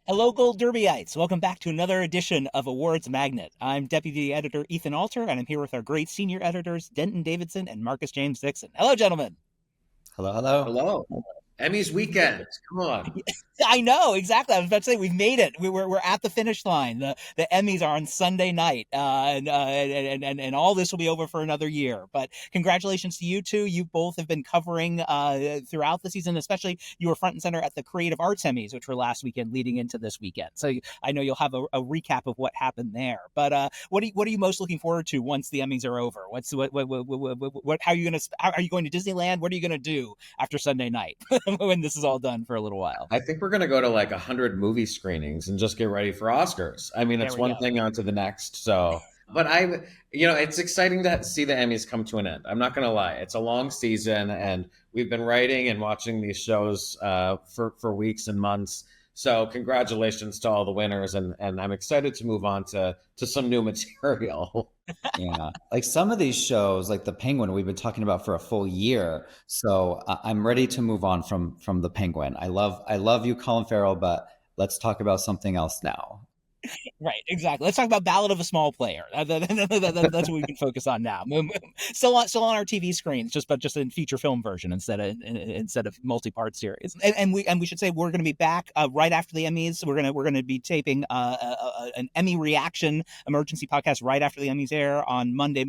Hello, Gold Derbyites. Welcome back to another edition of Awards Magnet. I'm Deputy Editor Ethan Alter, and I'm here with our great senior editors, Denton Davidson and Marcus James Dixon. Hello, gentlemen. Hello, hello. Hello. Emmys weekend. Come on. I know, exactly. I was about to say we've made it. We're at the finish line. The Emmys are on Sunday night, and all this will be over for another year. But congratulations to you two. You both have been covering throughout the season, especially you were front and center at the Creative Arts Emmys, which were last weekend, leading into this weekend. So I know you'll have a recap of what happened there. But what are you most looking forward to once the Emmys are over? How are you going to Disneyland? What are you going to do after Sunday night when this is all done for a little while? I think we're going to go to like 100 movie screenings and just get ready for Oscars. I mean, it's one thing on to the next. So, but it's exciting to see the Emmys come to an end. I'm not going to lie. It's a long season and we've been writing and watching these shows for weeks and months. So congratulations to all the winners. And I'm excited to move on to some new material. Yeah, like some of these shows, like The Penguin, we've been talking about for a full year. So I'm ready to move on from The Penguin. I love you, Colin Farrell, but let's talk about something else now. Right, exactly. Let's talk about Ballad of a Small Player. That's what we can focus on now. Still on our TV screens, just in feature film version instead of multi-part series. And we should say we're going to be back right after the Emmys. We're gonna be taping an Emmy reaction emergency podcast right after the Emmys air on Monday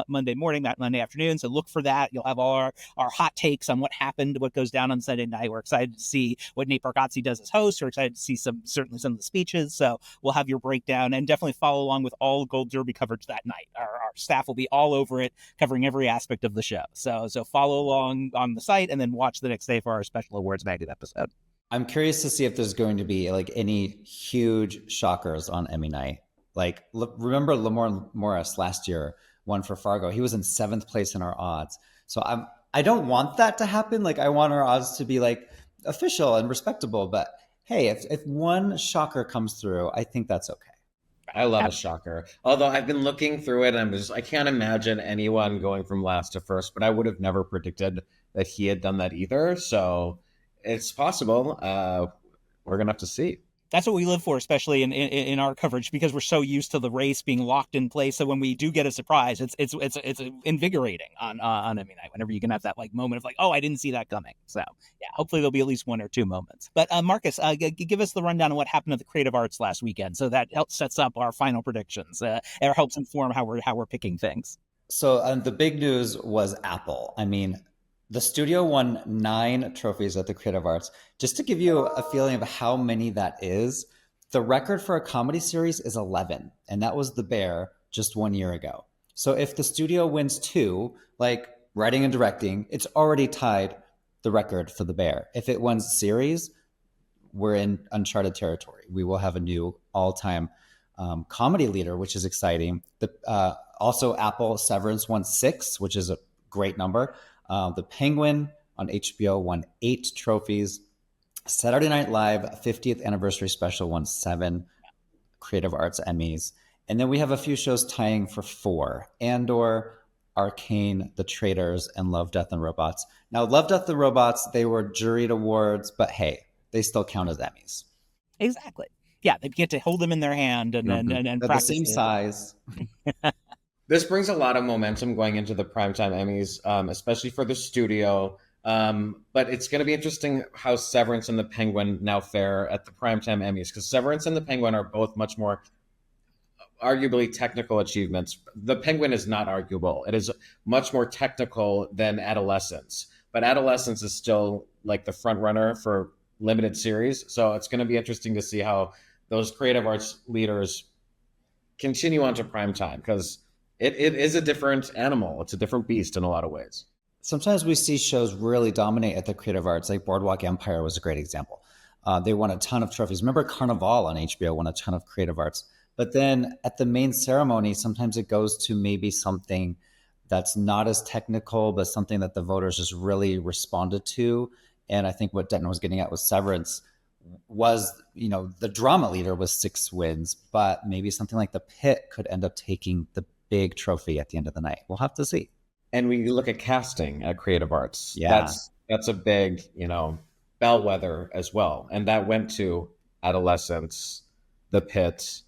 Monday morning, that Monday afternoon. So look for that. You'll have all our hot takes on what happened, what goes down on Sunday night. We're excited to see what Nate Bargatze does as host. We're excited to see certainly some of the speeches. So we'll have your breakdown and definitely follow along with all Gold Derby coverage that night. Our staff will be all over it, covering every aspect of the show. So follow along on the site and then watch the next day for our special Awards Magnet episode. I'm curious to see if there's going to be like any huge shockers on Emmy night. Like, remember Lamorne Morris last year won for Fargo. He was in 7th place in our odds. So I don't want that to happen. Like, I want our odds to be like official and respectable, but hey, if one shocker comes through, I think that's okay. I love a shocker. Although I've been looking through it and I can't imagine anyone going from last to first, but I would have never predicted that he had done that either. So it's possible. We're going to have to see. That's what we live for, especially in our coverage, because we're so used to the race being locked in place. So when we do get a surprise, it's invigorating on Emmy night. Whenever you can have that like moment of like, oh, I didn't see that coming. So yeah, hopefully there'll be at least one or two moments. But Marcus, give us the rundown of what happened at the Creative Arts last weekend. So that sets up our final predictions. It helps inform how we're picking things. So the big news was Apple. I mean, the studio won 9 trophies at the Creative Arts. Just to give you a feeling of how many that is, the record for a comedy series is 11, and that was The Bear just 1 year ago. So if the studio wins 2, like writing and directing, it's already tied the record for The Bear. If it wins series, we're in uncharted territory. We will have a new all-time comedy leader, which is exciting. Also, Apple Severance won 6, which is a great number. The Penguin on HBO won 8 trophies. Saturday Night Live 50th anniversary special won 7 Creative Arts Emmys. And then we have a few shows tying for 4. Andor, Arcane, The Traitors, and Love, Death, and Robots. Now, Love, Death, and Robots, they were juried awards, but hey, they still count as Emmys. Exactly. Yeah, they get to hold them in their hand and They're practice the same size. This brings a lot of momentum going into the primetime Emmys, especially for the studio. But it's going to be interesting how Severance and The Penguin now fare at the primetime Emmys, because Severance and The Penguin are both much more arguably technical achievements. The Penguin is not arguable. It is much more technical than Adolescence. But Adolescence is still like the front runner for limited series. So it's going to be interesting to see how those creative arts leaders continue on to primetime, because it is a different animal. It's a different beast in a lot of ways. Sometimes we see shows really dominate at the Creative Arts, like Boardwalk Empire was a great example. They won a ton of trophies. Remember Carnival on HBO won a ton of Creative Arts. But then at the main ceremony, sometimes it goes to maybe something that's not as technical, but something that the voters just really responded to. And I think what Denton was getting at with Severance was, the drama leader was 6 wins, but maybe something like the Pitt could end up taking the big trophy at the end of the night. We'll have to see. And we look at casting at Creative Arts. Yeah. That's a big, bellwether as well. And that went to Adolescence, The Pit,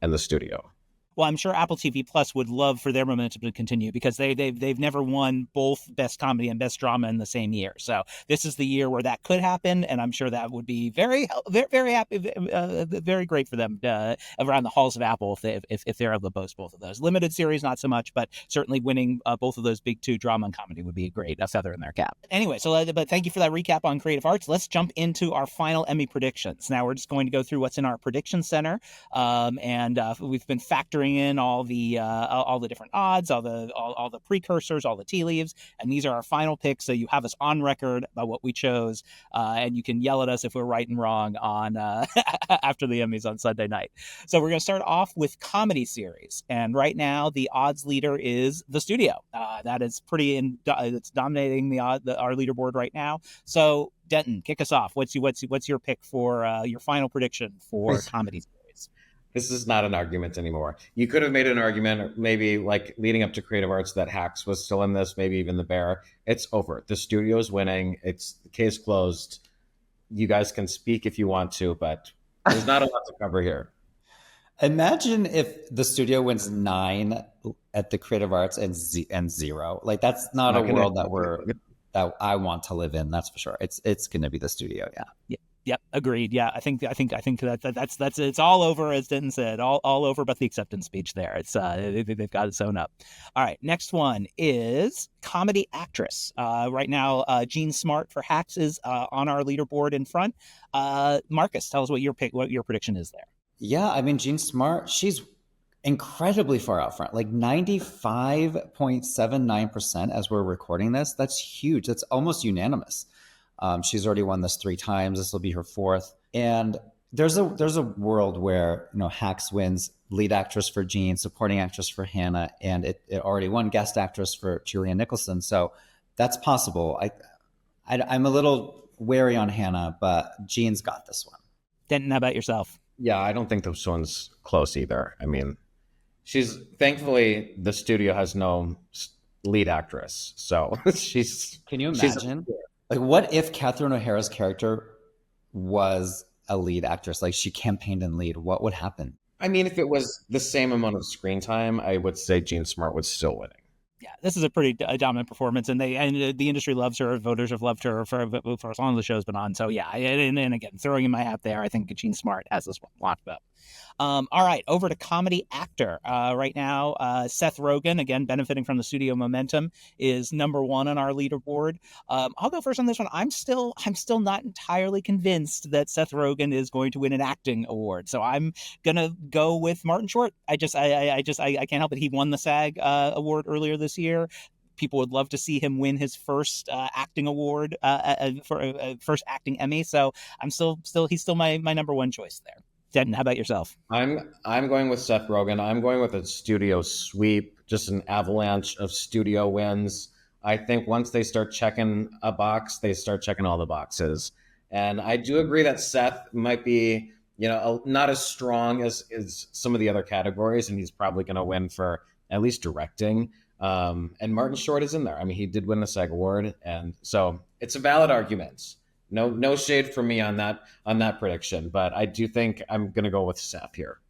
and The Studio. Well, I'm sure Apple TV Plus would love for their momentum to continue because they've never won both Best Comedy and Best Drama in the same year. So this is the year where that could happen, and I'm sure that would be very, very happy, very great for them around the halls of Apple if they're able to boast both of those. Limited series, not so much, but certainly winning both of those big two, drama and comedy, would be a great feather in their cap. Anyway, but thank you for that recap on creative arts. Let's jump into our final Emmy predictions. Now we're just going to go through what's in our prediction center, and we've been factoring in all the different odds, all the precursors, all the tea leaves, and these are our final picks. So you have us on record about what we chose, and you can yell at us if we're right and wrong on after the Emmys on Sunday night. So we're going to start off with comedy series, and right now the odds leader is The Studio. That is it's dominating our leaderboard right now. So Denton, kick us off. What's your pick for your final prediction for comedy series? This is not an argument anymore. You could have made an argument, maybe like leading up to creative arts, that Hacks was still in this, maybe even The Bear. It's over. The studio's winning. It's the case closed. You guys can speak if you want to, but there's not a lot to cover here. Imagine if The Studio wins 9 at the creative arts and 0. Like, that's not a world that I want to live in. That's for sure. It's going to be The Studio. Yeah. Yep, agreed. Yeah, I think that's it's all over, as Denton said, all over but the acceptance speech there. It's they've got it sewn up. All right, next one is comedy actress. Right now, Jean Smart for Hacks is on our leaderboard in front. Marcus, tell us what your prediction is there. Yeah, I mean, Jean Smart, she's incredibly far out front, like 95.79% as we're recording this. That's huge. That's almost unanimous. She's already won this 3 times. This will be her 4th. And there's a world where, Hacks wins lead actress for Jean, supporting actress for Hannah, and it already won guest actress for Julianne Nicholson. So that's possible. I'm a little wary on Hannah, but Jean's got this one. Denton, how about yourself? Yeah, I don't think this one's close either. I mean, thankfully The Studio has no lead actress, so she's. Can you imagine? Like, what if Catherine O'Hara's character was a lead actress? Like, she campaigned in lead. What would happen? I mean, if it was the same amount of screen time, I would say Jean Smart was still winning. Yeah, this is a pretty dominant performance, and the industry loves her. Voters have loved her for as long as the show's been on. So yeah, and again, throwing in my hat there, I think Jean Smart has this one locked up. All right, over to comedy actor. Right now, Seth Rogen, again benefiting from The Studio momentum, is number 1 on our leaderboard. I'll go first on this one. I'm still not entirely convinced that Seth Rogen is going to win an acting award, so I'm gonna go with Martin Short. I can't help it. He won the SAG award earlier this year. People would love to see him win his first acting award for first acting Emmy. So he's still my number 1 choice there. Denton, how about yourself? I'm going with Seth Rogen. I'm going with a studio sweep, just an avalanche of studio wins. I think once they start checking a box, they start checking all the boxes. And I do agree that Seth might be, not as strong as some of the other categories, and he's probably going to win for at least directing. And Martin Short is in there. I mean, he did win the SAG award, and so it's a valid argument. No shade from me on that prediction, but I do think I'm going to go with Seth here.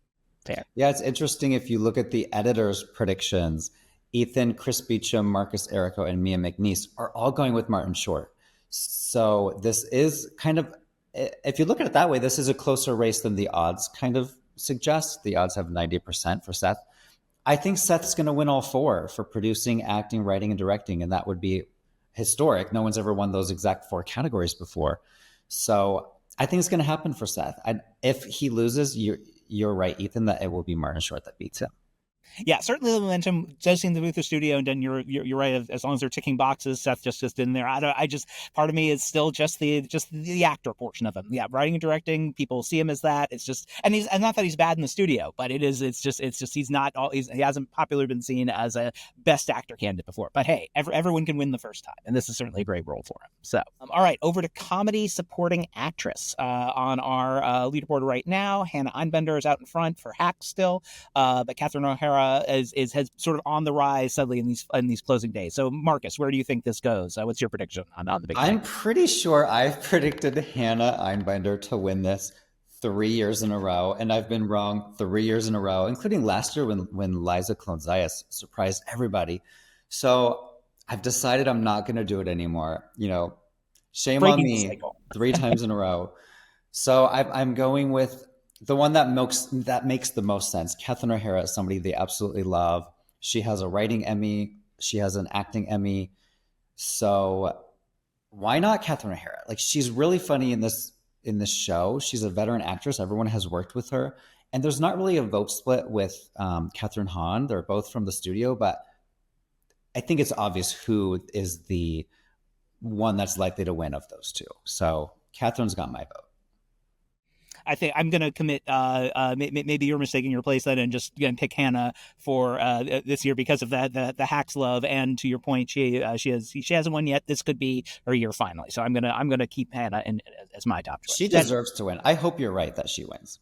Fair. Yeah, it's interesting if you look at the editors' predictions. Ethan, Chris Beecham, Marcus Errico, and Mia McNeese are all going with Martin Short. So this is kind of, if you look at it that way, this is a closer race than the odds kind of suggest. The odds have 90% for Seth. I think Seth's going to win all 4 for producing, acting, writing, and directing, and that would be historic. No one's ever won those exact 4 categories before. So I think it's going to happen for Seth. If he loses, you're right, Ethan, that it will be Martin Short that beats him. Yeah, certainly the momentum does seem to move the Studio, and then you're right. As long as they're ticking boxes, Seth just in there. Part of me is still just the actor portion of him. Yeah, writing and directing, people see him as that. It's just, and not that he's bad in the studio, but it's just he's not he hasn't popularly been seen as a best actor candidate before. But hey, everyone can win the first time, and this is certainly a great role for him. So, all right, over to comedy supporting actress on our leaderboard right now. Hannah Einbender is out in front for Hacks still, but Catherine O'Hara has sort of on the rise suddenly in these closing days. So, Marcus, where do you think this goes? What's your prediction on the big? I'm pretty sure I've predicted Hannah Einbinder to win this 3 years in a row, and I've been wrong 3 years in a row, including last year when Liza Klonzayas surprised everybody. So I've decided I'm not going to do it anymore. Shame on Breaking the me, cycle. 3 times in a row. So I'm going with the one that makes the most sense. Catherine O'Hara is somebody they absolutely love. She has a writing Emmy. She has an acting Emmy. So why not Catherine O'Hara? Like, she's really funny in this show. She's a veteran actress. Everyone has worked with her, and there's not really a vote split with Catherine Hahn. They're both from the studio, but I think it's obvious who is the one that's likely to win of those two. So Catherine's got my vote. I think I'm going to commit. Maybe you're mistaking your place then, and just pick Hannah for this year because of the Hacks love. And to your point, she hasn't won yet. This could be her year finally. So I'm gonna keep Hannah as my top choice. She deserves to win. I hope you're right that she wins.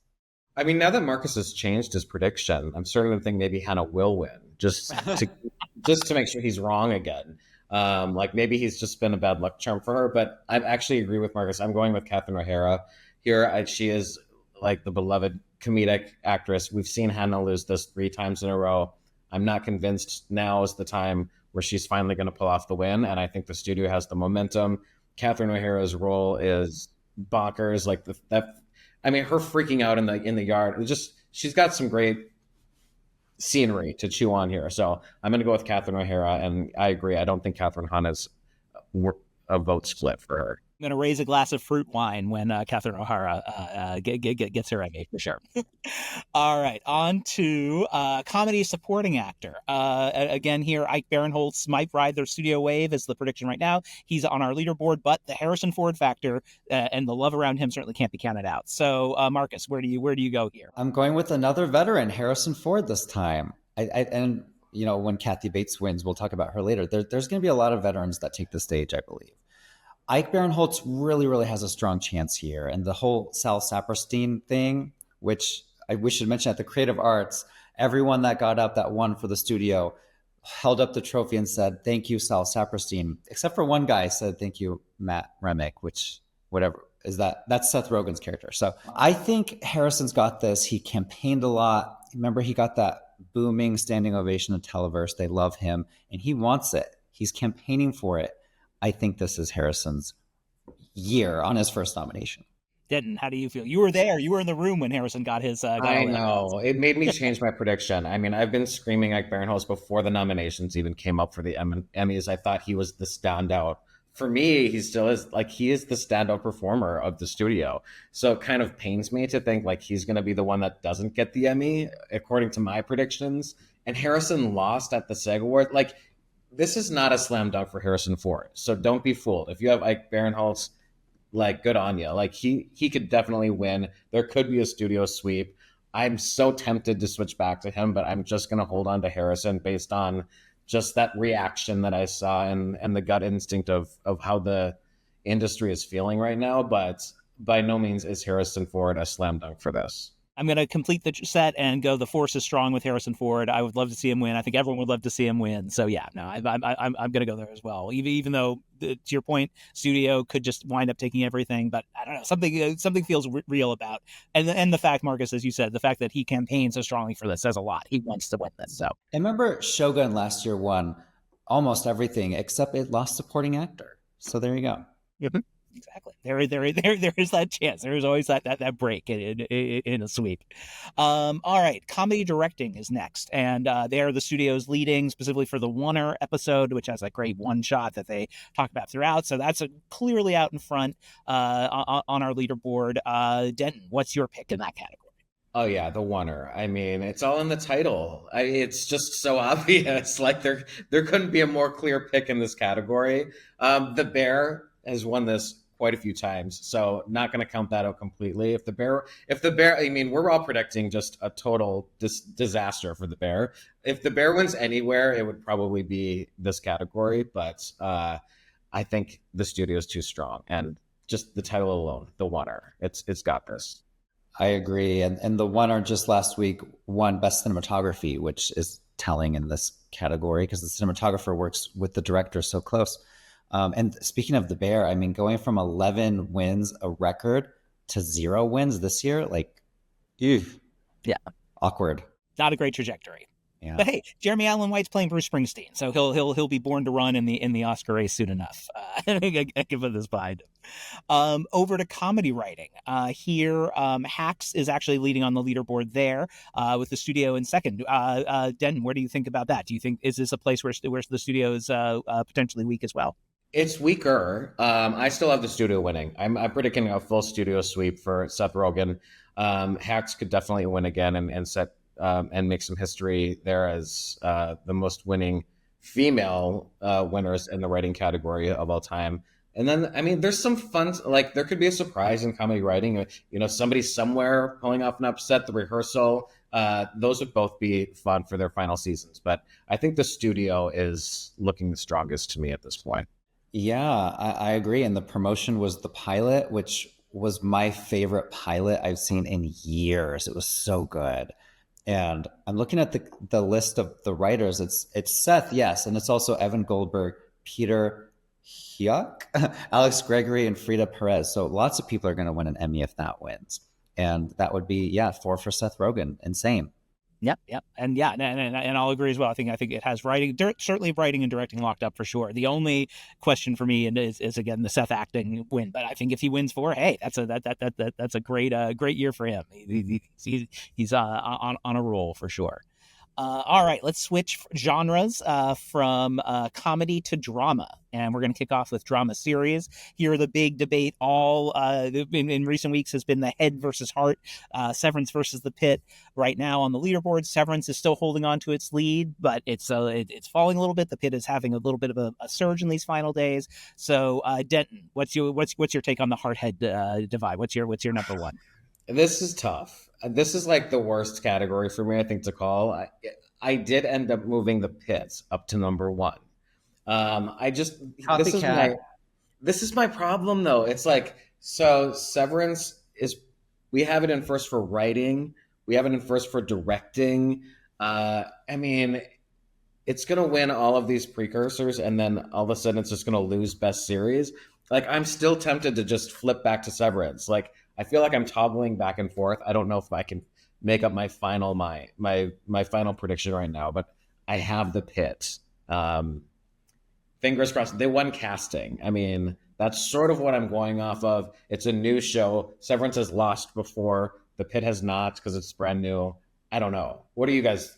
I mean, now that Marcus has changed his prediction, I'm starting to think maybe Hannah will win, just to make sure he's wrong again. Like, maybe he's just been a bad luck charm for her. But I actually agree with Marcus. I'm going with Catherine O'Hara here. She is like the beloved comedic actress. We've seen Hannah lose this 3 times in a row. I'm not convinced now is the time where she's finally going to pull off the win. And I think the studio has the momentum. Catherine O'Hara's role is bonkers. Like her freaking out in the yard. She's got some great scenery to chew on here. So I'm going to go with Catherine O'Hara, and I agree. I don't think Catherine Hahn is a vote split for her. I'm going to raise a glass of fruit wine when Catherine O'Hara gets her Emmy for sure. All right, on to comedy supporting actor. Again here, Ike Barinholtz might ride their studio wave is the prediction right now. He's on our leaderboard, but the Harrison Ford factor and the love around him certainly can't be counted out. So Marcus, where do you go here? I'm going with another veteran, Harrison Ford this time. And when Kathy Bates wins, we'll talk about her later. There's going to be a lot of veterans that take the stage, I believe. Ike Barinholtz really, really has a strong chance here. And the whole Sal Saperstein thing, which we should mention at the Creative Arts, everyone that got up that won for the studio held up the trophy and said, "Thank you, Sal Saperstein." Except for one guy said, "Thank you, Matt Remick," which, whatever is that? That's Seth Rogen's character. So I think Harrison's got this. He campaigned a lot. Remember, he got that booming standing ovation in Televerse. They love him, and he wants it. He's campaigning for it. I think this is Harrison's year on his first nomination. Denton, how do you feel? You were there. You were in the room when Harrison got his. I know. It made me change my prediction. I mean, I've been screaming Ike Barinholtz before the nominations even came up for the Emmys. I thought he was the standout. For me, he still is. Like, he is the standout performer of the studio. So it kind of pains me to think like he's going to be the one that doesn't get the Emmy, according to my predictions. And Harrison lost at the SAG Award. Like, this is not a slam dunk for Harrison Ford. So don't be fooled. If you have Ike Barinholtz, like, good on you. Like, he could definitely win. There could be a studio sweep. I'm so tempted to switch back to him, but I'm just going to hold on to Harrison based on just that reaction that I saw and the gut instinct of how the industry is feeling right now. But by no means is Harrison Ford a slam dunk for this. I'm going to complete the set and go the force is strong with Harrison Ford. I would love to see him win. I think everyone would love to see him win. So yeah, no, I'm going to go there as well. Even though, to your point, studio could just wind up taking everything, but I don't know, something feels real about. And the fact, Marcus, as you said, the fact that he campaigned so strongly for this says a lot. He wants to win this. So I remember Shogun last year won almost everything except it lost supporting actor. So there you go. Mm-hmm. Exactly. There is that chance. There is always that break in a sweep. All right. Comedy directing is next. And there the studio's leading specifically for the Oneer episode, which has a great one shot that they talk about throughout. So that's clearly out in front on our leaderboard. Denton, what's your pick in that category? Oh yeah, the Oneer. I mean, it's all in the title. It's just so obvious. Like, there couldn't be a more clear pick in this category. The Bear has won this quite a few times, so not going to count that out completely. If the Bear, I mean, we're all predicting just a total disaster for the Bear. If the Bear wins anywhere, it would probably be this category, but I think the studio is too strong, and just the title alone, the Oneer, it's got this. I agree, and the Oneer just last week won Best Cinematography, which is telling in this category because the cinematographer works with the director so close. And speaking of the Bear, I mean, going from 11 wins, a record, to 0 wins this year, like, ew, Yeah. awkward. Not a great trajectory. Yeah. But hey, Jeremy Allen White's playing Bruce Springsteen, so he'll be born to run in the Oscar race soon enough. I can put this behind him. Over to comedy writing. Here, Hacks is actually leading on the leaderboard there, with the studio in second. Denton, where do you think about that? Do you think is this a place where the studio is potentially weak as well? It's weaker. I still have the studio winning. I'm predicting a full studio sweep for Seth Rogen. Hacks could definitely win again and set and make some history there as the most winning female winners in the writing category of all time. And then, I mean, there's some fun, like there could be a surprise in comedy writing. You know, somebody somewhere pulling off an upset, The Rehearsal. Those would both be fun for their final seasons. But I think the studio is looking the strongest to me at this point. Yeah, I agree. And the promotion was the pilot, which was my favorite pilot I've seen in years. It was so good. And I'm looking at the list of the writers. It's Seth, yes, and it's also Evan Goldberg, Peter Hyuk, Alex Gregory, and Frida Perez. So lots of people are going to win an Emmy if that wins. And that would be, 4 for Seth Rogen. Insane. Yep. And I'll agree as well. I think it has writing, certainly writing and directing locked up for sure. The only question for me is again the Seth acting win. But I think if he wins 4, hey, that's a great year for him. He's on a roll for sure. All right, let's switch genres from comedy to drama. And we're going to kick off with drama series. Here, the big debate in recent weeks has been the head versus heart, Severance versus the Pitt. Right now on the leaderboard, Severance is still holding on to its lead, but it's falling a little bit. The Pitt is having a little bit of a surge in these final days. So, Denton, what's your take on the heart-head divide? What's your number one? This is tough. This is like the worst category for me, I think, to call. I did end up moving the Pitt up to number 1. This is my problem though. It's like, so Severance we have it in first for writing. We have it in first for directing. I mean, it's going to win all of these precursors and then all of a sudden it's just going to lose best series. Like, I'm still tempted to just flip back to Severance. Like, I feel like I'm toggling back and forth. I don't know if I can make up my final prediction right now, but I have the Pitt. Fingers crossed. They won casting. I mean, that's sort of what I'm going off of. It's a new show. Severance has lost before. The Pitt has not because it's brand new. I don't know. Where are you guys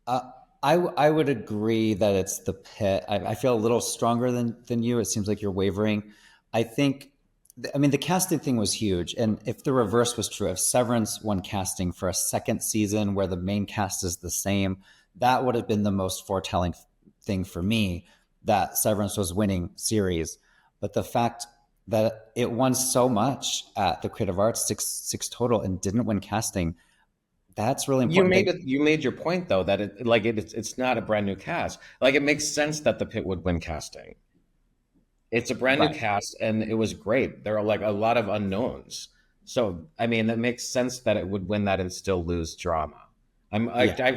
at? I would agree that it's the Pitt. I feel a little stronger than you. It seems like you're wavering. The casting thing was huge. And if the reverse was true, if Severance won casting for a second season where the main cast is the same, that would have been the most foretelling thing for me, that Severance was winning series. But the fact that it won so much at the Creative Arts, six total, and didn't win casting, that's really important. You made your point though, that it's not a brand new cast. Like, it makes sense that the Pitt would win casting. It's a brand new cast, and it was great. There are like a lot of unknowns. So, I mean, it makes sense that it would win that and still lose drama. I'm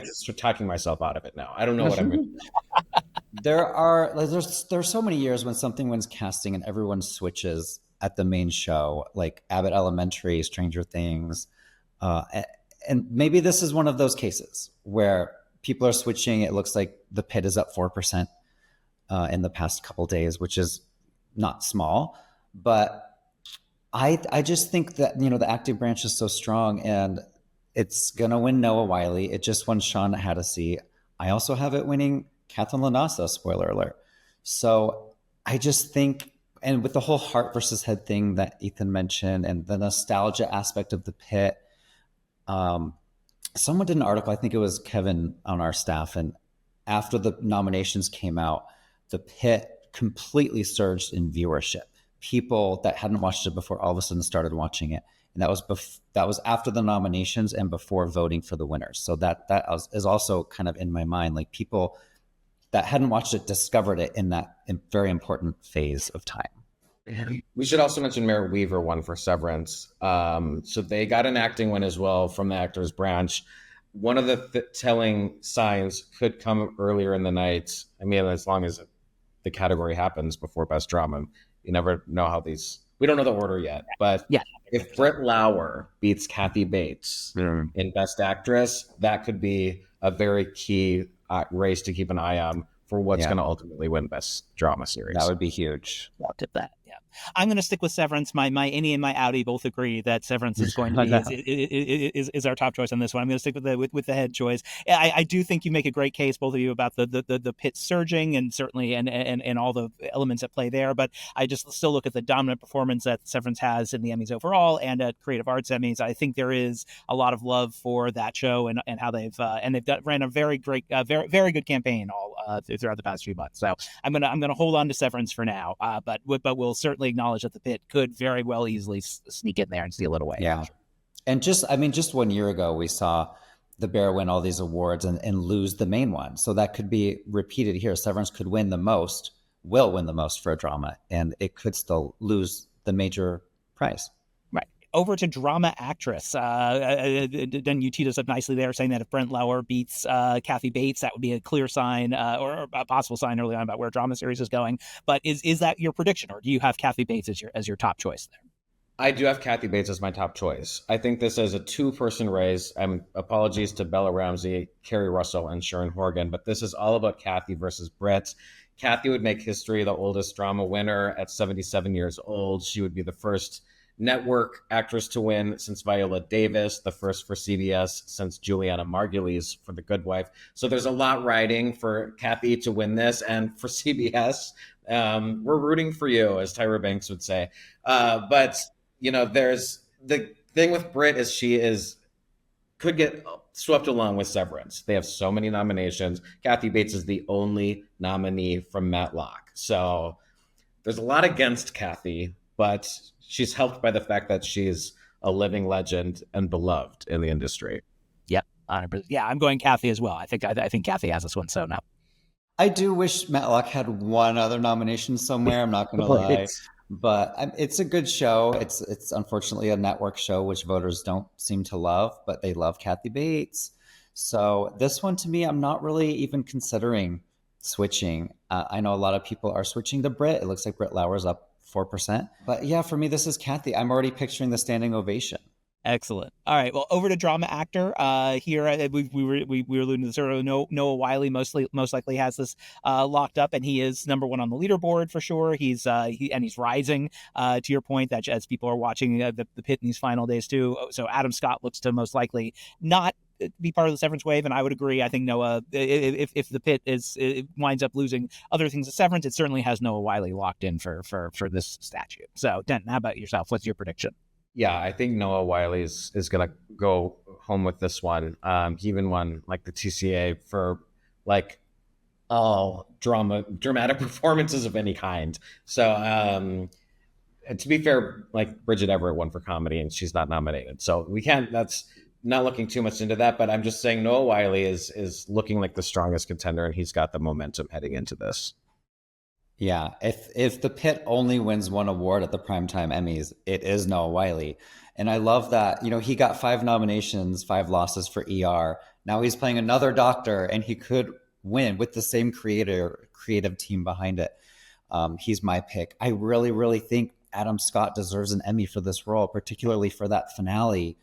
just talking myself out of it now. I don't know what I'm going to do. There's so many years when something wins casting and everyone switches at the main show, like Abbott Elementary, Stranger Things. And maybe this is one of those cases where people are switching. It looks like the Pitt is up 4% in the past couple days, which is not small, but I just think that, the acting branch is so strong and it's going to win Noah Wyle. It just won Sean Hannity. I also have it winning Catherine Lanasa, spoiler alert. So I just think, and with the whole heart versus head thing that Ethan mentioned and the nostalgia aspect of the Pitt, someone did an article, I think it was Kevin on our staff, and after the nominations came out, the Pitt completely surged in viewership. People that hadn't watched it before all of a sudden started watching it, and that was after the nominations and before voting for the winners. So that is also kind of in my mind, like people that hadn't watched it discovered it in that very important phase of time. We should also mention Merritt Weaver won for Severance. So they got an acting win as well from the actors branch. One of the telling signs could come earlier in the night. I mean, as long as the category happens before Best Drama, you never know how these We don't know the order yet, but Yeah. if Britt Lauer beats Kathy Bates in Best Actress, that could be a very key race to keep an eye on for what's going to ultimately win Best Drama Series. That would be huge. I'll tip that. Yeah, I'm going to stick with Severance. My Innie and my Outie both agree that Severance is going to be is our top choice on this one. I'm going to stick with the head choice. I do think you make a great case, both of you, about the Pitt surging and certainly and all the elements at play there. But I just still look at the dominant performance that Severance has in the Emmys overall and at Creative Arts Emmys. I think there is a lot of love for that show and how they've ran a very great, very good campaign all throughout the past few months. So I'm gonna hold on to Severance for now, but we'll certainly acknowledge that the Pitt could very well easily sneak in there and steal it away. Yeah, and just 1 year ago we saw The Bear win all these awards and lose the main one, so that could be repeated here. Severance could will win the most for a drama, and it could still lose the major prize. Over to drama actress. Then you teed us up nicely there, saying that if Brent Lauer beats Kathy Bates, that would be a clear sign or a possible sign early on about where drama series is going. But is that your prediction, or do you have Kathy Bates as your top choice there? I do have Kathy Bates as my top choice. I think this is a two-person race. Apologies to Bella Ramsey, Kerry Russell, and Sharon Horgan, but this is all about Kathy versus Brett. Kathy would make history, the oldest drama winner at 77 years old. She would be the first network actress to win since Viola Davis, the first for CBS since Juliana Margulies for The Good Wife. So there's a lot riding for Kathy to win this, and for CBS, we're rooting for you, as Tyra Banks would say. But there's the thing with Britt is she could get swept along with Severance. They have so many nominations. Kathy Bates is the only nominee from Matlock, so there's a lot against Kathy, but she's helped by the fact that she's a living legend and beloved in the industry. Yep, 100%. Yeah, I'm going Kathy as well. I think Kathy has this one. So no, I do wish Matlock had one other nomination somewhere. I'm not going to lie, but it's a good show. It's unfortunately a network show, which voters don't seem to love, but they love Kathy Bates. So this one, to me, I'm not really even considering switching. I know a lot of people are switching to Britt. It looks like Britt Lauer's up 4%. But yeah, for me, this is Kathy. I'm already picturing the standing ovation. Excellent. All right. Well, over to drama actor. Here we were alluding to this earlier. Noah Wyle most likely has this locked up, and he is number one on the leaderboard for sure. He's rising. To your point, that as people are watching the Pitt in these final days too. So Adam Scott looks to most likely not be part of the Severance wave, and I would agree. I think Noah, if the Pitt winds up losing other things at Severance, it certainly has Noah Wyle locked in for this statue. So, Denton, how about yourself? What's your prediction? Yeah, I think Noah Wyle is going to go home with this one. He even won like the TCA for like all dramatic performances of any kind. So to be fair, like Bridget Everett won for comedy and she's not nominated. So that's not looking too much into that, but I'm just saying Noah Wyle is looking like the strongest contender, and he's got the momentum heading into this. Yeah, if the Pitt only wins one award at the Primetime Emmys, it is Noah Wyle. And I love that, he got 5 nominations, 5 losses for ER. Now he's playing another doctor, and he could win with the same creative team behind it. He's my pick. I really, really think Adam Scott deserves an Emmy for this role, particularly for that finale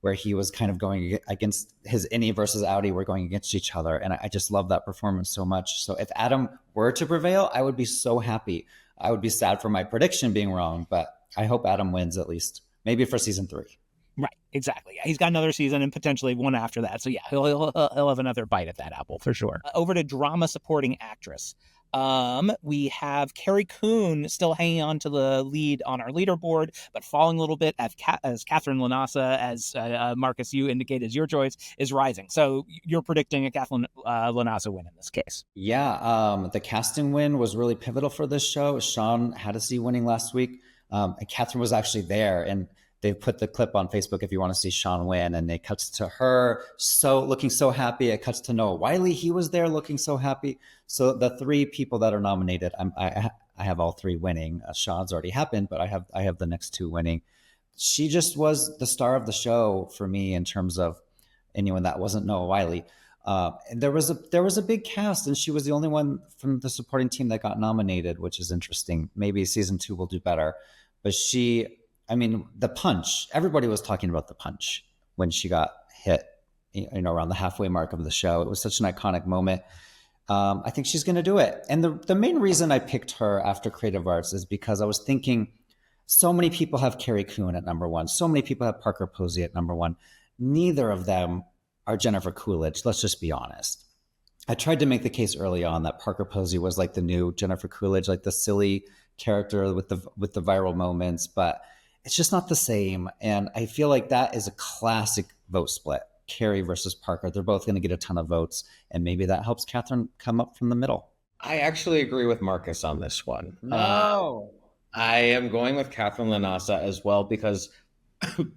where he was kind of going against his Innie versus Outie were going against each other. And I just love that performance so much. So if Adam were to prevail, I would be so happy. I would be sad for my prediction being wrong, but I hope Adam wins at least, maybe for season 3. Right, exactly. Yeah, he's got another season and potentially one after that. So yeah, he'll have another bite at that apple for sure. Over to drama supporting actress. We have Carrie Coon still hanging on to the lead on our leaderboard, but falling a little bit as Catherine Lanasa, as Marcus, you indicate as your choice, is rising. So you're predicting a Catherine Lanasa win in this case. Yeah, the casting win was really pivotal for this show. Sean Hannity winning last week, and Catherine was actually there, and they put the clip on Facebook if you want to see Sean win, and it cuts to her looking so happy. It cuts to Noah Wyle. He was there looking so happy. So the 3 people that are nominated, I have all 3 winning. Sean's already happened, but I have the next 2 winning. She just was the star of the show for me in terms of anyone that wasn't Noah Wyle. And there was a big cast, and she was the only one from the supporting team that got nominated, which is interesting. Maybe season 2 will do better. But the punch, everybody was talking about the punch when she got hit, around the halfway mark of the show. It was such an iconic moment. I think she's going to do it. And the main reason I picked her after Creative Arts is because I was thinking so many people have Carrie Coon at number one. So many people have Parker Posey at number one. Neither of them are Jennifer Coolidge. Let's just be honest. I tried to make the case early on that Parker Posey was like the new Jennifer Coolidge, like the silly character with the viral moments, but it's just not the same. And I feel like that is a classic vote split. Carrie versus Parker. They're both going to get a ton of votes, and maybe that helps Catherine come up from the middle. I actually agree with Marcus on this one. No. I am going with Catherine Lanasa as well because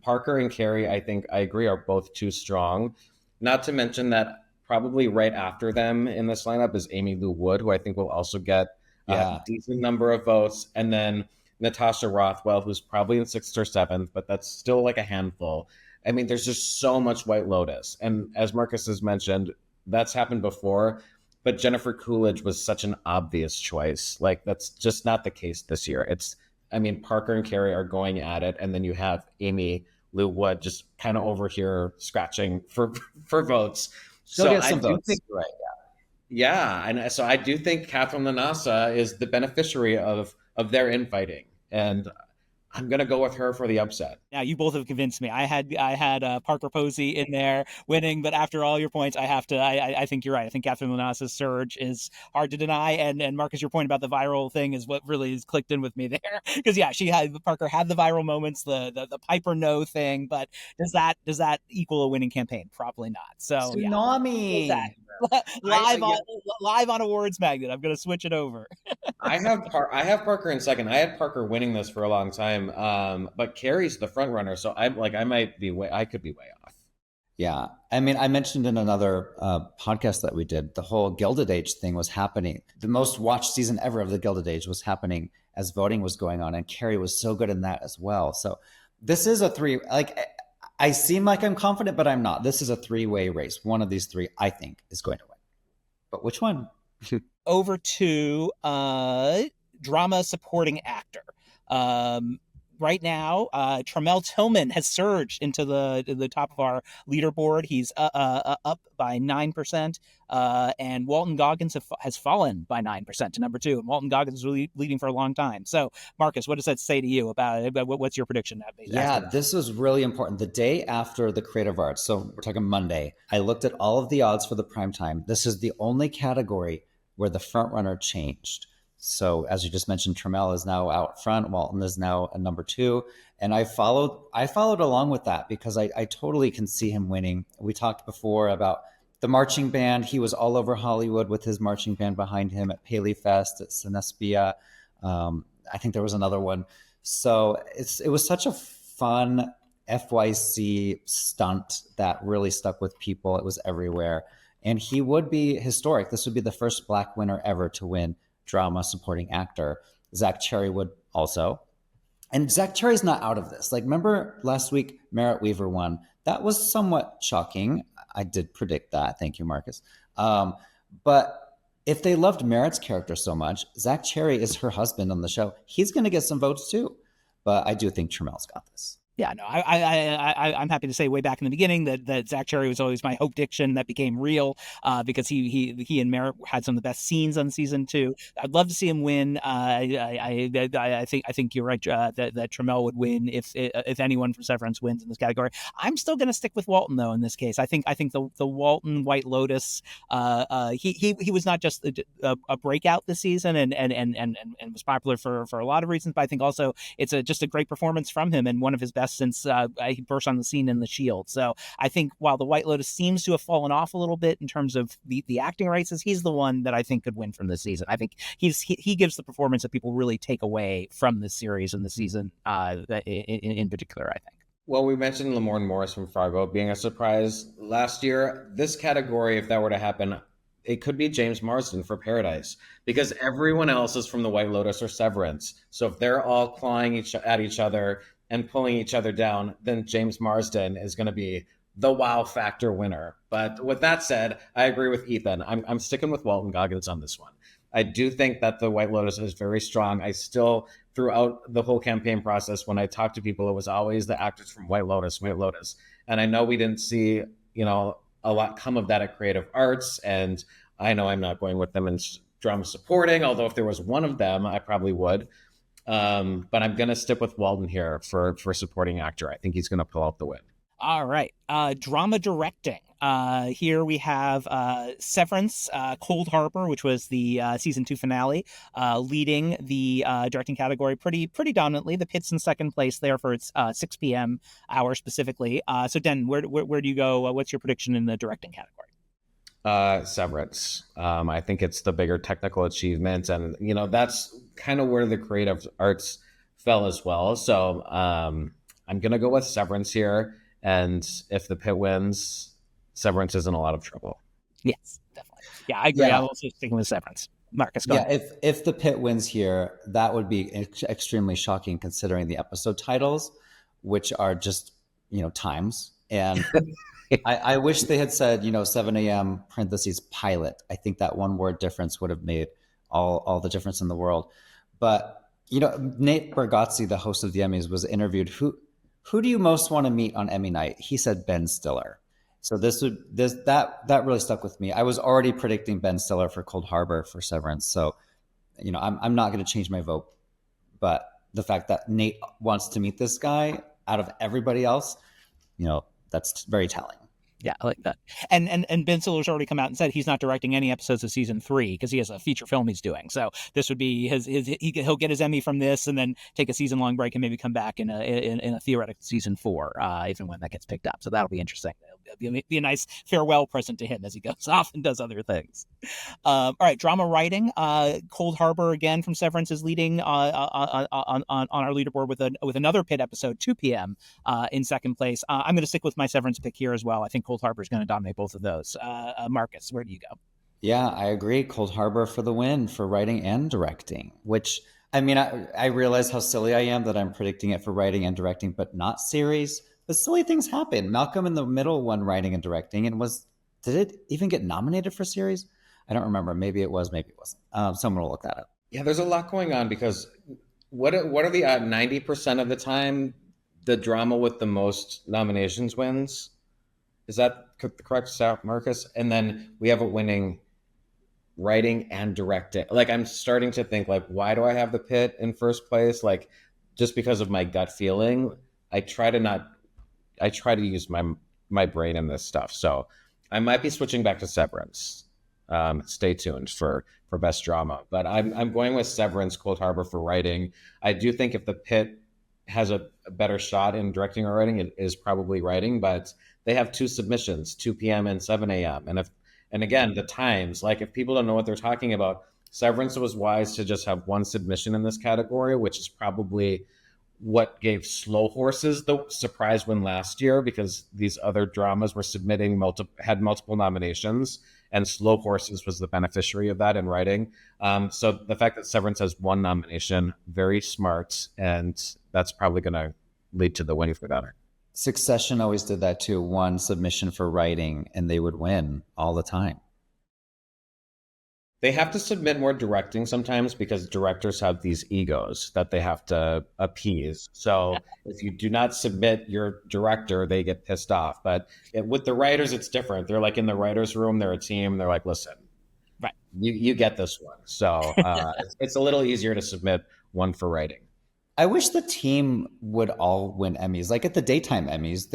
Parker and Carrie, I think I agree, are both too strong. Not to mention that probably right after them in this lineup is Amy Lou Wood, who I think will also get a decent number of votes. And then Natasha Rothwell, who's probably in sixth or seventh, but that's still like a handful. I mean, there's just so much White Lotus. And as Marcus has mentioned, that's happened before. But Jennifer Coolidge was such an obvious choice. Like, that's just not the case this year. Parker and Carrie are going at it. And then you have Amy Lou Wood just kind of over here scratching for votes. She'll get some votes. Right. Yeah. And so I do think Catherine Lanasa is the beneficiary of their infighting. And I'm going to go with her for the upset. Now, you both have convinced me. I had Parker Posey in there winning, but after all your points, I think you're right. I think Catherine Lanasa's surge is hard to deny. And Marcus, your point about the viral thing is what really has clicked in with me there. Because Parker had the viral moments, the Piper no thing, but does that equal a winning campaign? Probably not. So Tsunami. Yeah. Live on Awards Magnet. I'm going to switch it over. I have Parker in second. I had Parker winning this for a long time, but Carrie's the front runner, so I could be way off. Yeah, I mentioned in another podcast that we did, the whole Gilded Age thing was happening. The most watched season ever of the Gilded Age was happening as voting was going on, and Carrie was so good in that as well. So this is a three. Like, I seem like I'm confident, but I'm not. This is a three-way race. One of these three, I think, is going to win. But which one? Over to drama supporting actor. Right now, Tramel Tillman has surged into the top of our leaderboard. He's up by 9%, and Walton Goggins has fallen by 9% to number 2. And Walton Goggins is really leading for a long time. So, Marcus, what does that say to you about what's your prediction? This was really important. The day after the Creative Arts, so we're talking Monday, I looked at all of the odds for the primetime. This is the only category where the front runner changed. So as you just mentioned, Tramel is now out front. Walton is now a number 2. And I followed along with that because I totally can see him winning. We talked before about the marching band. He was all over Hollywood with his marching band behind him at Paley Fest, at Cinespia. I think there was another one. So it was such a fun FYC stunt that really stuck with people. It was everywhere. And he would be historic. This would be the first Black winner ever to win drama supporting actor. Zach Cherry would also. And Zach Cherry's not out of this. Like, remember last week, Merritt Weaver won. That was somewhat shocking. I did predict that. Thank you, Marcus. But if they loved Merritt's character so much, Zach Cherry is her husband on the show. He's going to get some votes too. But I do think Tramel's got this. Yeah, no, I'm happy to say way back in the beginning that Zach Cherry was always my hope diction that became real because he and Merritt had some of the best scenes on season 2. I'd love to see him win. I think you're right that Tramel would win if anyone from Severance wins in this category. I'm still going to stick with Walton though in this case. I think the Walton White Lotus he was not just a breakout this season and was popular for a lot of reasons, but I think also it's just a great performance from him and one of his best since he burst on the scene in The Shield. So I think while the White Lotus seems to have fallen off a little bit in terms of the acting races, he's the one that I think could win from this season. I think he gives the performance that people really take away from this series and the season in particular, I think. Well, we mentioned Lamorne Morris from Fargo being a surprise last year. This category, if that were to happen, it could be James Marsden for Paradise because everyone else is from the White Lotus or Severance. So if they're all clawing at each other and pulling each other down, then James Marsden is going to be the wow factor winner. But with that said, I agree with Ethan. I'm sticking with Walton Goggins on this one. I do think that the White Lotus is very strong. I still, throughout the whole campaign process, when I talked to people, it was always the actors from White Lotus, White Lotus. And I know we didn't see, a lot come of that at Creative Arts. And I know I'm not going with them in drama supporting, although if there was one of them, I probably would. But I'm going to stick with Walden here for supporting actor. I think he's going to pull out the win. All right. Drama directing. Here we have Severance, Cold Harbor, which was the season 2 finale, leading the directing category pretty dominantly. The Pitt's in second place there for its 6 p.m. hour specifically. So, Den, where do you go? What's your prediction in the directing category? Severance. I think it's the bigger technical achievement, and that's kind of where the creative arts fell as well. So I'm gonna go with Severance here, and if the Pitt wins, Severance is in a lot of trouble. Yes, definitely. Yeah, I agree. Yeah. I'm also sticking with Severance. Marcus, go ahead. If the Pitt wins here, that would be extremely shocking considering the episode titles, which are just times. And I wish they had said 7 a.m. parentheses pilot. I think that one word difference would have made all the difference in the world. But Nate Bargatze, the host of the Emmys, was interviewed. Who do you most want to meet on Emmy night? He said Ben Stiller. So that really stuck with me. I was already predicting Ben Stiller for Cold Harbor for Severance. So, I'm not going to change my vote. But the fact that Nate wants to meet this guy out of everybody else, that's very telling. Yeah, I like that. And Ben Stiller's already come out and said he's not directing any episodes of season 3 because he has a feature film he's doing. So this would be he'll get his Emmy from this and then take a season-long break and maybe come back in a theoretical season 4, even when that gets picked up. So that'll be interesting. It'll be a nice farewell present to him as he goes off and does other things. All right, drama writing. Cold Harbor again from Severance is leading on our leaderboard with another Pitt episode, 2 p.m. In second place. I'm going to stick with my Severance pick here as well. I think Cold Harbor is going to dominate both of those. Marcus, where do you go? Yeah, I agree. Cold Harbor for the win for writing and directing, which, I realize how silly I am that I'm predicting it for writing and directing, but not series. But silly things happen. Malcolm in the Middle won writing and directing, and did it even get nominated for series? I don't remember. Maybe it was, maybe it wasn't. Someone will look that up. Yeah, there's a lot going on because what are the 90% of the time the drama with the most nominations wins? Is that the correct stat, Marcus? And then we have a winning writing and directing. Like, I'm starting to think, like, why do I have the Pitt in first place? Like, just because of my gut feeling. I try to use my brain in this stuff. So I might be switching back to Severance. Stay tuned for best drama. But I'm going with Severance, Cold Harbor for writing. I do think if the Pitt has a better shot in directing or writing, it is probably writing, but they have 2 submissions, 2 p.m. and 7 a.m. And again, the times, like if people don't know what they're talking about, Severance was wise to just have 1 submission in this category, which is probably what gave Slow Horses the surprise win last year, because these other dramas were submitting had multiple nominations, and Slow Horses was the beneficiary of that in writing. So the fact that Severance has 1 nomination, very smart, and that's probably going to lead to the winning for that. Succession always did that too. 1 submission for writing, and they would win all the time. They have to submit more directing sometimes because directors have these egos that they have to appease. So if you do not submit your director, they get pissed off. But with the writers, it's different. They're like in the writer's room, they're a team. They're like, listen, right, you get this one. So it's a little easier to submit 1 for writing. I wish the team would all win Emmys. Like at the daytime Emmys,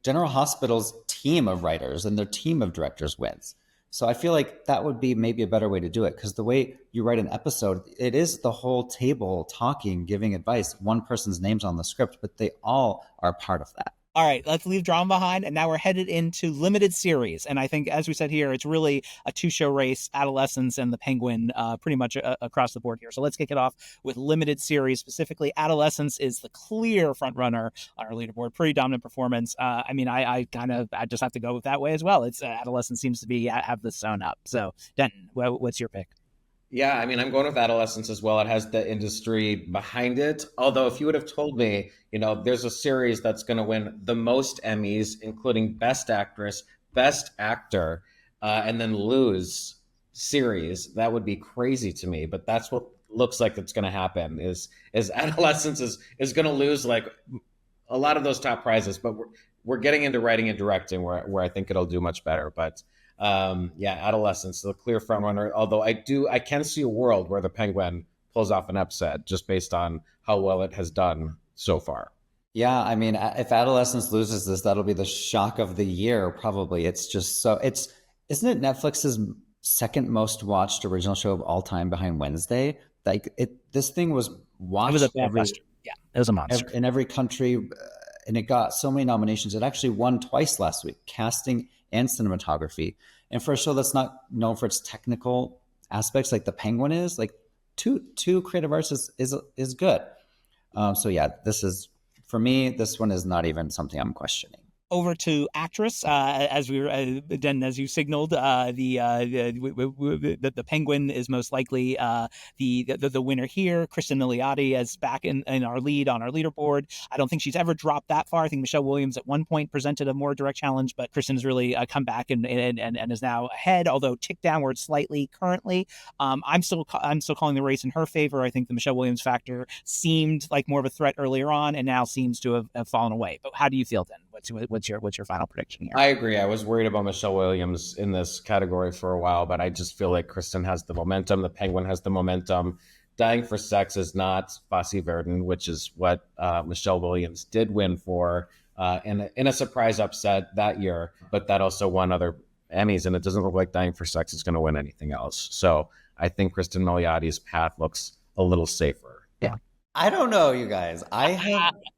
General Hospital's team of writers and their team of directors wins. So I feel like that would be maybe a better way to do it, because the way you write an episode, it is the whole table talking, giving advice. 1 person's name's on the script, but they all are part of that. All right, let's leave drama behind, and now we're headed into limited series. And I think, as we said here, it's really a 2-show race, Adolescence and The Penguin, pretty much across the board here. So let's kick it off with limited series. Specifically, Adolescence is the clear front runner on our leaderboard. Pretty dominant performance. I just have to go with that way as well. It's Adolescence seems to have this sewn up. So, Denton, what's your pick? Yeah, I mean, I'm going with Adolescence as well. It has the industry behind it. Although if you would have told me, there's a series that's going to win the most Emmys, including Best Actress, Best Actor, and then lose series, that would be crazy to me. But that's what looks like it's going to happen. Is Adolescence is going to lose like a lot of those top prizes, but we're getting into writing and directing where I think it'll do much better. But yeah, Adolescence, the clear front runner. Although I can see a world where the Penguin pulls off an upset just based on how well it has done so far. Yeah, I mean, if Adolescence loses this, that'll be the shock of the year, probably. It's just so it's isn't it Netflix's second most watched original show of all time behind Wednesday? Like this thing was watched It was a blockbuster. Yeah, it was a monster. in every country, and it got so many nominations. It actually won twice last week, casting and cinematography. And for a show that's not known for its technical aspects, like The Penguin is, like two creative arts is good. So yeah, this is for me. This one is not even something I'm questioning. Over to actress, as we were, Den, as you signaled, the Penguin is most likely the winner here. Kristen Milioti is back in our lead on our leaderboard. I don't think she's ever dropped that far. I think Michelle Williams at one point presented a more direct challenge, but Kristen has really come back and is now ahead, although ticked downward slightly currently. I'm still calling the race in her favor. I think the Michelle Williams factor seemed like more of a threat earlier on, and now seems to have fallen away. But how do you feel, Den? What's your final prediction here? I agree. I was worried about Michelle Williams in this category for a while, but I just feel like Kristen has the momentum. The Penguin has the momentum. Dying for Sex is not Fosse Verdon, which is what Michelle Williams did win for in a surprise upset that year, but that also won other Emmys, and it doesn't look like Dying for Sex is going to win anything else. So I think Kristen Milioti's path looks a little safer. Yeah. I don't know, you guys. I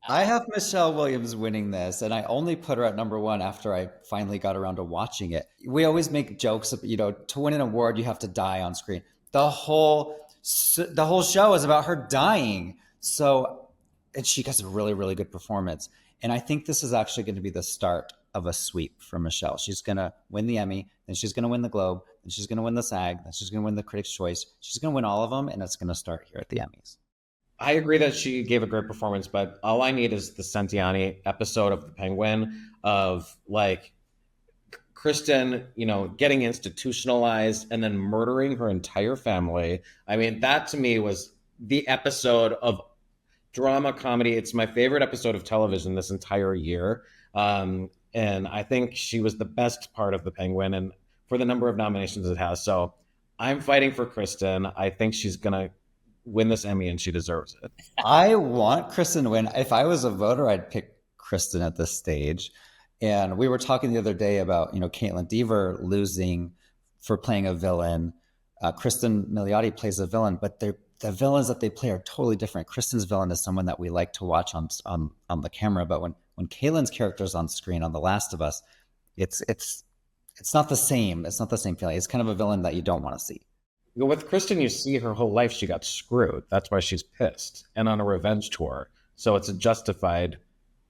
have Michelle Williams winning this, and I only put her at number one after I finally got around to watching it. We always make jokes, to win an award, you have to die on screen. The whole show is about her dying. So, and she gets a really, really good performance. And I think this is actually going to be the start of a sweep for Michelle. She's going to win the Emmy, then she's going to win the Globe, then she's going to win the SAG, then she's going to win the Critics' Choice. She's going to win all of them, and it's going to start here at the Emmys. I agree that she gave a great performance, but all I need is the Sentiani episode of The Penguin of like Kristen, getting institutionalized and then murdering her entire family. I mean, that to me was the episode of drama comedy. It's my favorite episode of television this entire year. And I think she was the best part of The Penguin and for the number of nominations it has. So I'm fighting for Kristen. I think she's going to win this Emmy and she deserves it. I want Kristen to win. If I was a voter, I'd pick Kristen at this stage. And we were talking the other day about, Caitlin Dever losing for playing a villain. Kristen Milioti plays a villain, but the villains that they play are totally different. Kristen's villain is someone that we like to watch on the camera, but when Caitlin's character is on screen on The Last of Us, it's not the same. It's not the same feeling. It's kind of a villain that you don't want to see. With Kristen, you see her whole life she got screwed. That's why she's pissed and on a revenge tour. So it's a justified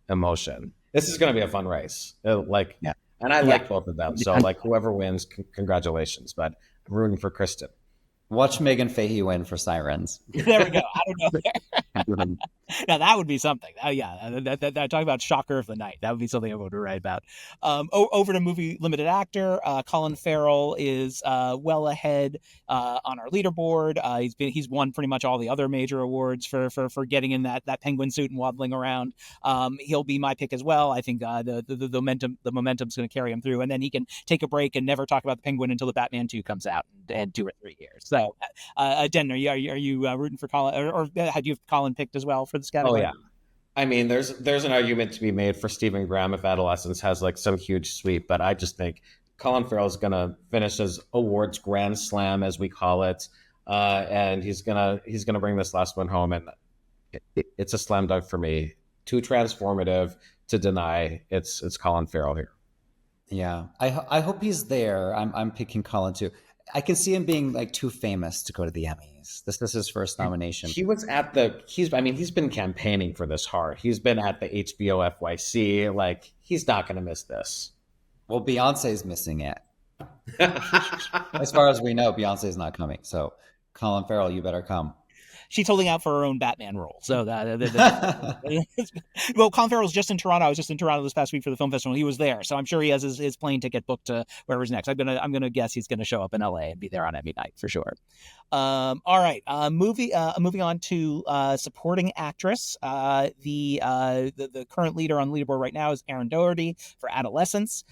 emotion. This is going to be a fun race. And I like both of them. So whoever wins, congratulations. But I'm rooting for Kristen. Watch Megan Fahey win for Sirens. There we go. I don't know. Now that would be something. Oh yeah, that talk about shocker of the night. That would be something I would write about. Over to movie limited actor. Colin Farrell is well ahead on our leaderboard. He's won pretty much all the other major awards for getting in that penguin suit and waddling around. He'll be my pick as well. I think the momentum's going to carry him through, and then he can take a break and never talk about the Penguin until the Batman 2 comes out in 2 or 3 years. So, Den, are you rooting for Colin, or had you Colin picked as well for this category? Oh yeah, I mean, there's an argument to be made for Stephen Graham if Adolescence has like some huge sweep, but I just think Colin Farrell is gonna finish his awards grand slam, as we call it, and he's gonna bring this last one home, and it's a slam dunk for me. Too transformative to deny. It's Colin Farrell here. Yeah, I hope he's there. I'm picking Colin too. I can see him being like too famous to go to the Emmys. This is his first nomination. He was at he's been campaigning for this hard. He's been at the HBO FYC. Like, he's not going to miss this. Well, Beyonce's missing it. As far as we know, Beyonce's not coming. So, Colin Farrell, you better come. she's holding out for her own Batman role. So well, Colin Farrell's just in Toronto. I was just in Toronto this past week for the film festival. He was there, so I'm sure he has his plane ticket booked to wherever's next. I'm gonna guess he's gonna show up in LA and be there on Emmy night for sure. All right, moving on to supporting actress. The current leader on the leaderboard right now is Erin Doherty for Adolescence.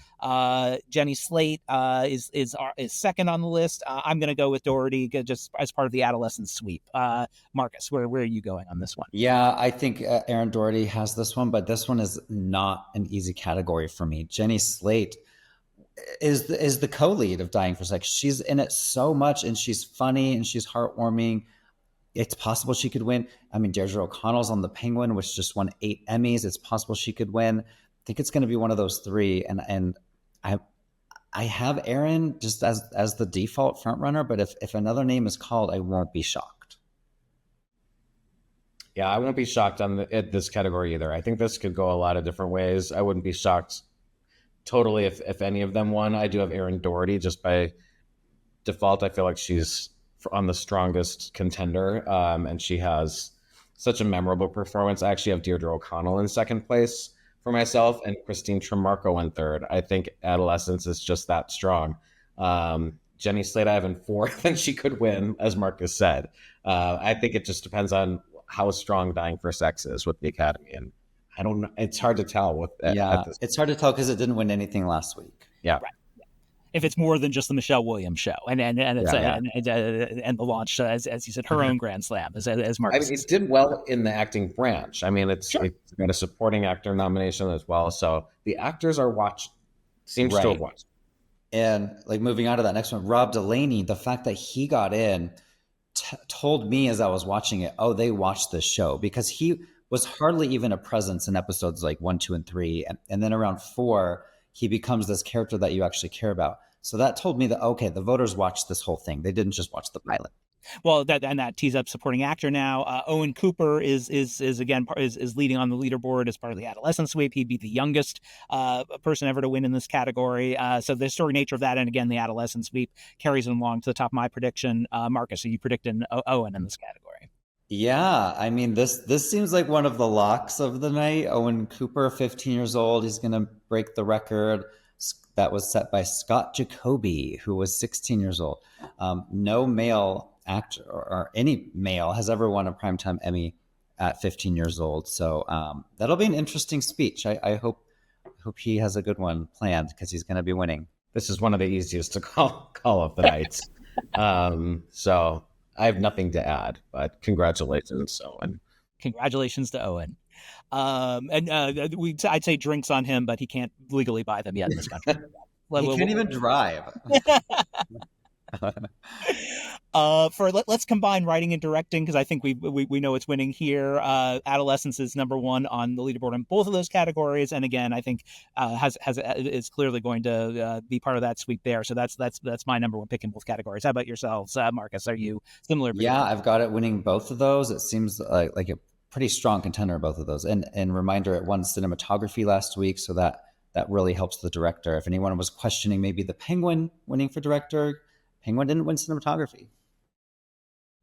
Jenny Slate is second on the list. I'm going to go with Doherty just as part of the Adolescence sweep. Marcus, where are you going on this one? Yeah, I think Erin Doherty has this one, but this one is not an easy category for me. Jenny Slate is the co-lead of Dying for Sex. She's in it so much, and she's funny and she's heartwarming. It's possible she could win. I mean, Deirdre O'Connell's on The Penguin, which just won 8 Emmys. It's possible she could win. I think it's going to be one of those three, and I have Erin just as the default front runner, but if another name is called, I won't be shocked. Yeah, I won't be shocked at this category either. I think this could go a lot of different ways. I wouldn't be shocked totally if any of them won. I do have Erin Doherty just by default. I feel like she's on the strongest contender, and she has such a memorable performance. I actually have Deirdre O'Connell in second place for myself and Christine Tremarco in third. I think Adolescence is just that strong. Jenny Slate I have in fourth, and she could win, as Marcus said. I think it just depends on how strong Dying for Sex is with the Academy, and I don't know. It's hard to tell. It's hard to tell because it didn't win anything last week. Yeah. Right. If it's more than just the Michelle Williams show, and it's and the launch, as you said, her own Grand Slam, as Marcus. I mean, it did well in the acting branch. I mean, it's got a supporting actor nomination as well, so the actors are watched. Seems to have watched. And like moving on to that next one, Rob Delaney, the fact that he got in told me as I was watching it, oh, they watched this show, because he was hardly even a presence in episodes like 1, 2, and 3, and then around 4. He becomes this character that you actually care about. So that told me that, okay, the voters watched this whole thing. They didn't just watch the pilot. Well, that tees up supporting actor now. Owen Cooper is leading on the leaderboard as part of the Adolescence sweep. He'd be the youngest person ever to win in this category. So the historic nature of that, and again, the Adolescence sweep carries him along to the top of my prediction. Marcus, are you predicting Owen in this category? Yeah, I mean, this seems like one of the locks of the night. Owen Cooper, 15 years old. He's going to break the record that was set by Scott Jacoby, who was 16 years old. No male actor or any male has ever won a Primetime Emmy at 15 years old. So that'll be an interesting speech. I hope he has a good one planned, because he's going to be winning. This is one of the easiest to call of the nights. So I have nothing to add, but congratulations, Owen. Congratulations to Owen. I'd say drinks on him, but he can't legally buy them yet in this country. He can't even drive. Let's combine writing and directing, because I think we know it's winning here. Adolescence is number one on the leaderboard in both of those categories, and again, I think is clearly going to be part of that sweep there. So that's my number one pick in both categories. How about yourselves, Marcus? Are you similar? Yeah, I've got it winning both of those. It seems like a pretty strong contender in both of those. And reminder, it won cinematography last week, so that really helps the director. If anyone was questioning maybe the Penguin winning for director, Penguin didn't win cinematography.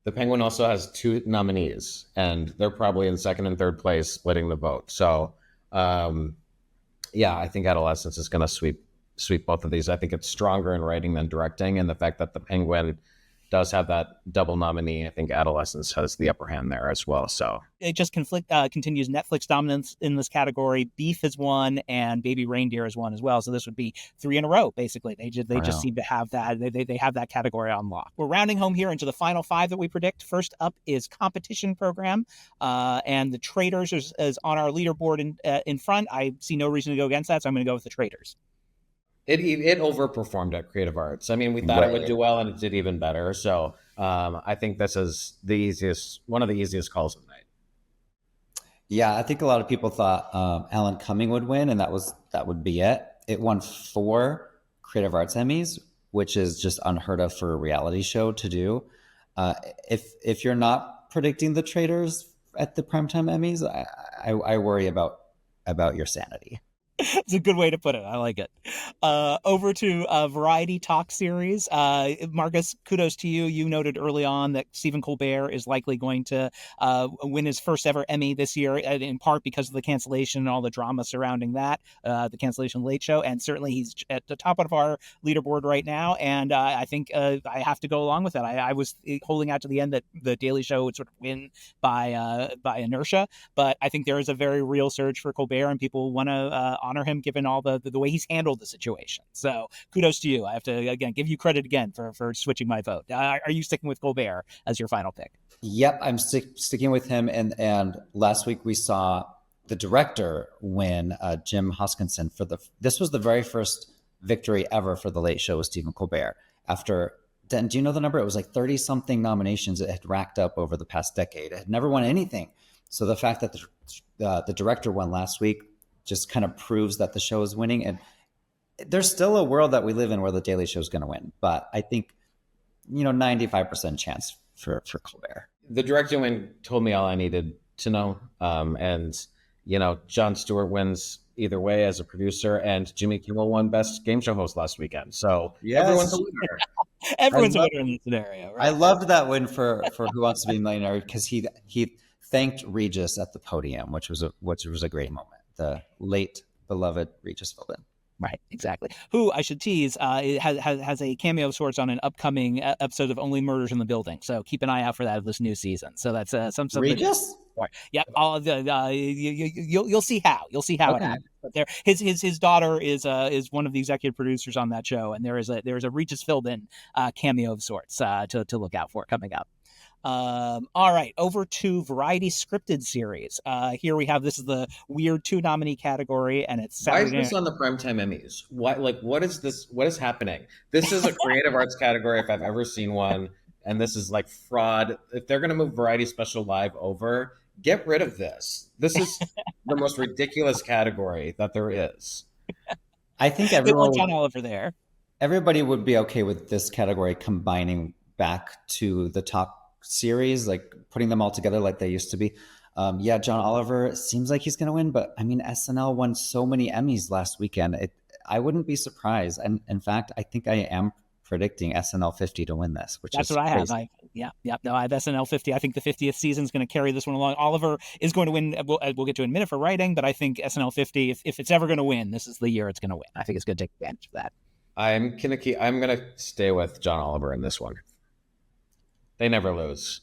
The Penguin also has 2 nominees, and they're probably in second and third place splitting the vote. So, I think Adolescence is going to sweep both of these. I think it's stronger in writing than directing, and the fact that the Penguin does have that double nominee, I think Adolescence has the upper hand there as well. So it just continues Netflix dominance in this category. Beef is one, and Baby Reindeer is one as well. So this would be 3 in a row, basically. They just seem to have that. They have that category on lock. We're rounding home here into the final 5 that we predict. First up is competition program, and The Traitors is on our leaderboard in front. I see no reason to go against that, so I'm going to go with The Traitors. It overperformed at Creative Arts. I mean, we thought it would do well, and it did even better. So I think this is one of the easiest calls of the night. Yeah, I think a lot of people thought Alan Cumming would win, and that would be it. It won 4 Creative Arts Emmys, which is just unheard of for a reality show to do. If you're not predicting The Traitors at the Primetime Emmys, I worry about your sanity. It's a good way to put it. I like it. Over to a variety talk series. Marcus, kudos to you. You noted early on that Stephen Colbert is likely going to win his first ever Emmy this year, in part because of the cancellation and all the drama surrounding that, the cancellation of the Late Show. And certainly he's at the top of our leaderboard right now. And I think I have to go along with that. I was holding out to the end that the Daily Show would sort of win by inertia. But I think there is a very real surge for Colbert, and people want to honor him given all the way he's handled the situation. So kudos to you. I have to, again, give you credit again for switching my vote. Are you sticking with Colbert as your final pick? Yep, I'm sticking with him. And last week we saw the director win, Jim Hoskinson, this was the very first victory ever for The Late Show with Stephen Colbert. After, do you know the number? It was like 30-something nominations it had racked up over the past decade. It had never won anything. So the fact that the director won last week just kind of proves that the show is winning. And there's still a world that we live in where the Daily Show is going to win. But I think, 95% chance for Colbert. The director win told me all I needed to know. And Jon Stewart wins either way as a producer, and Jimmy Kimmel won Best Game Show Host last weekend. So yes. Everyone's a winner. Everyone's a winner in this scenario. Right? I loved that win for Who Wants to Be a Millionaire, because he thanked Regis at the podium, which was a great moment. The late beloved Regis Philbin. Right, exactly. Who, I should tease, has a cameo of sorts on an upcoming episode of Only Murders in the Building. So keep an eye out for that this new season. So that's something. Regis? Yep. You'll see how. You'll see how it happens. But there, his daughter is one of the executive producers on that show, and there is a Regis Philbin cameo of sorts to look out for coming up. All right, over to variety scripted series. Here we have, this is the weird 2 nominee category, and it's Saturday. Why is this on the Primetime Emmys? What is this? What is happening? This is a creative arts category if I've ever seen one, and this is like fraud. If they're going to move Variety Special Live over, get rid of this. This is the most ridiculous category that there is. I think John Oliver there. Everybody would be okay with this category combining back to the top series, like putting them all together like they used to be. John Oliver seems like he's going to win, but I mean, SNL won so many Emmys last weekend. I wouldn't be surprised. And in fact, I think I am predicting SNL 50 to win this, which that's is what I crazy. have. No, I have SNL 50. I think the 50th season is going to carry this one along. Oliver is going to win. We'll get to it in a minute for writing, but I think SNL 50, if it's ever going to win, this is the year it's going to win. I think it's going to take advantage of that. I'm going to stay with John Oliver in this one. They never lose.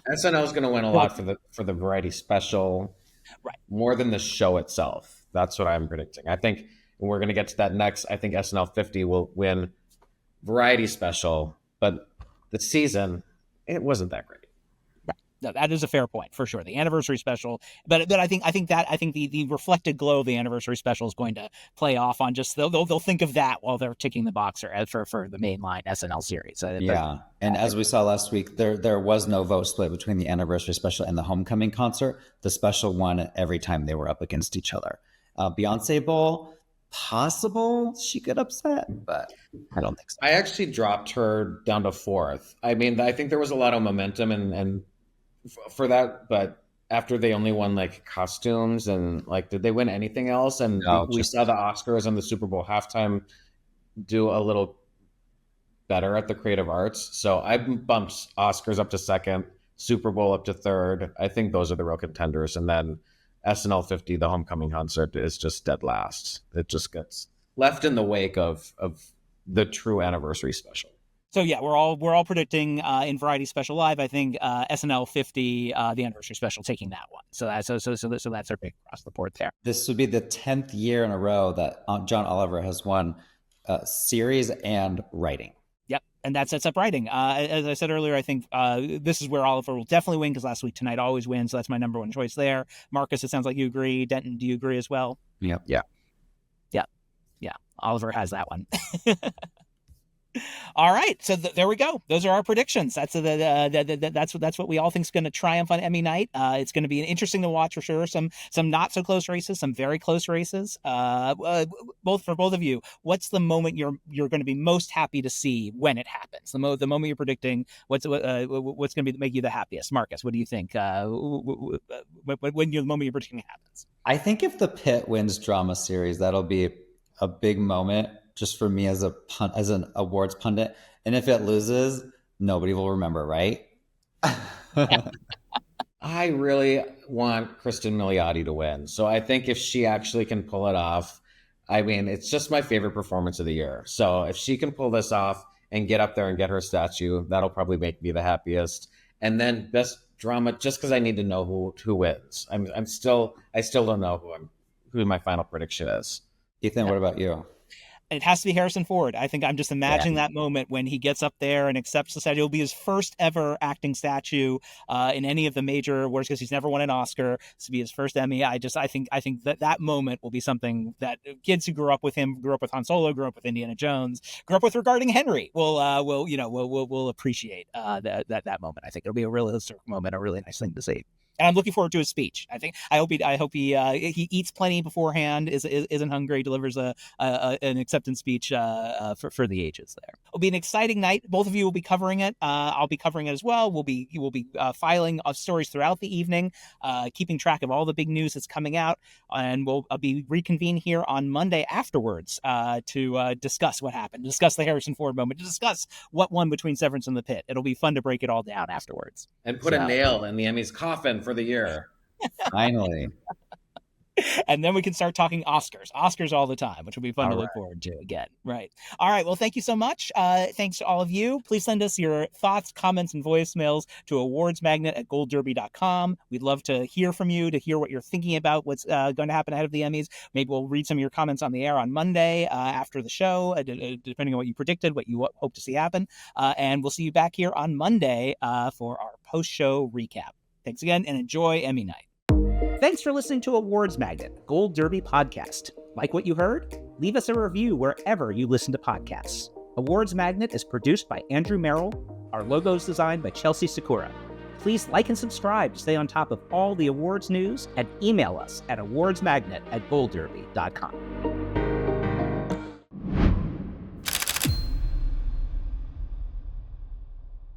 SNL is going to win a lot for the variety special, right? More than the show itself. That's what I'm predicting. I think we're going to get to that next. I think SNL 50 will win variety special, but the season, it wasn't that great. No, that is a fair point for sure. The anniversary special, but I think the reflected glow of the anniversary special is going to play off on just they'll think of that while they're ticking the box for the mainline SNL series. And as we saw last week, there was no vote split between the anniversary special and the homecoming concert. The special won every time they were up against each other. Beyonce Bowl, possible she could upset, but I don't think so. I actually dropped her down to 4th. I mean, I think there was a lot of momentum and for that, but after they only won like costumes and like, did they win anything else? And we saw the Oscars and the Super Bowl halftime do a little better at the creative arts. So I bumped Oscars up to 2nd, Super Bowl up to 3rd. I think those are the real contenders. And then SNL 50, the homecoming concert, is just dead last. It just gets left in the wake of the true anniversary special. So yeah, we're all predicting in Variety Special Live. I think SNL 50, the anniversary special, taking that one. So that's our pick across the board there. This would be the 10th year in a row that John Oliver has won series and writing. Yep, and that sets up writing. As I said earlier, I think this is where Oliver will definitely win, because last week Tonight always wins. So that's my number one choice there. Marcus, it sounds like you agree. Denton, do you agree as well? Yep. Yeah. Oliver has that one. All right, so there we go. Those are our predictions. That's that's what we all think is going to triumph on Emmy night. It's going to be interesting to watch for sure. Some not so close races, some very close races. Both of you. What's the moment you're going to be most happy to see when it happens? The moment you're predicting. What's going to make you the happiest? Marcus, what do you think? When the moment you're predicting happens? I think if the Pitt wins drama series, that'll be a big moment just for me as an awards pundit. And if it loses, nobody will remember, right? I really want Kristen Milioti to win. So I think if she actually can pull it off, I mean, it's just my favorite performance of the year. So if she can pull this off and get up there and get her statue, that'll probably make me the happiest. And then best drama, just because I need to know who wins. I still don't know who my final prediction is. Ethan, what about you? It has to be Harrison Ford. I think I'm just imagining that moment when he gets up there and accepts the statue. It'll be his first ever acting statue in any of the major awards because he's never won an Oscar. This will be his first Emmy. I think that moment will be something that kids who grew up with him, grew up with Han Solo, grew up with Indiana Jones, grew up with Regarding Henry will appreciate that moment. I think it'll be a really historic moment, a really nice thing to see. And I'm looking forward to his speech. I hope he eats plenty beforehand. Isn't hungry. Delivers an acceptance speech for the ages. There. It'll be an exciting night. Both of you will be covering it. I'll be covering it as well. We'll be filing stories throughout the evening, keeping track of all the big news that's coming out, and we'll be reconvene here on Monday afterwards to discuss what happened, discuss the Harrison Ford moment, to discuss what won between Severance and The Pitt. It'll be fun to break it all down afterwards. And put a nail in the Emmys coffin for the year. Finally. And then we can start talking Oscars all the time, which will be fun to look forward to again. Right. All right. Well, thank you so much. Thanks to all of you. Please send us your thoughts, comments, and voicemails to awardsmagnet@goldderby.com. We'd love to hear from you, to hear what you're thinking about what's going to happen ahead of the Emmys. Maybe we'll read some of your comments on the air on Monday after the show, depending on what you predicted, what you hope to see happen. And we'll see you back here on Monday for our post-show recap. Thanks again, and enjoy Emmy night. Thanks for listening to Awards Magnet, Gold Derby podcast. Like what you heard? Leave us a review wherever you listen to podcasts. Awards Magnet is produced by Andrew Merrill. Our logo is designed by Chelsea Sakura. Please like and subscribe to stay on top of all the awards news, and email us at awardsmagnet@goldderby.com.